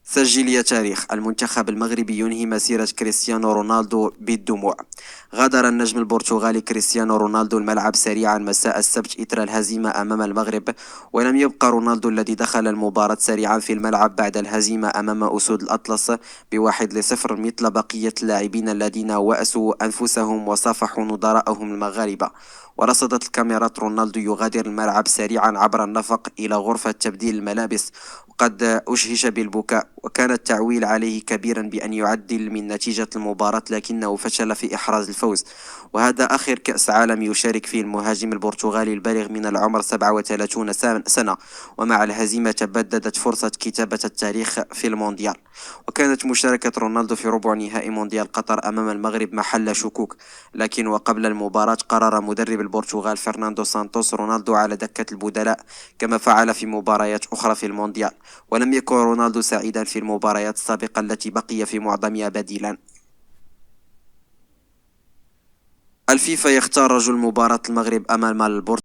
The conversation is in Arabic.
سجل يا تاريخ. المنتخب المغربي ينهي مسيرة كريستيانو رونالدو بالدموع. غادر النجم البرتغالي كريستيانو رونالدو الملعب سريعا مساء السبت إثر الهزيمة أمام المغرب، ولم يبقى رونالدو الذي دخل المباراة سريعا في الملعب بعد الهزيمة أمام أسود الأطلس ب1-0 مثل بقية اللاعبين الذين وأسوا أنفسهم وصافحوا نظراءهم المغاربة. ورصدت الكاميرات رونالدو يغادر الملعب سريعا عبر النفق إلى غرفة تبديل الملابس، وقد أشهش بالبكاء، وكان التعويل عليه كبيرا بأن يعدل من نتيجة المباراة لكنه فشل في إحراز الفوز. وهذا آخر كأس عالم يشارك فيه المهاجم البرتغالي البالغ من العمر 37 سنة، ومع الهزيمة تبددت فرصة كتابة التاريخ في المونديال. وكانت مشاركة رونالدو في ربع نهائي مونديال قطر أمام المغرب محل شكوك، لكن وقبل المباراة قرر مدرب البرتغال فرناندو سانتوس رونالدو على دكة البدلاء كما فعل في مباريات أخرى في المونديال. ولم يكن رونالدو سعيدا في المباريات السابقة التي بقي في معظمها بديلا. الفيفا يختار رجل مباراة المغرب أمام البرتغال.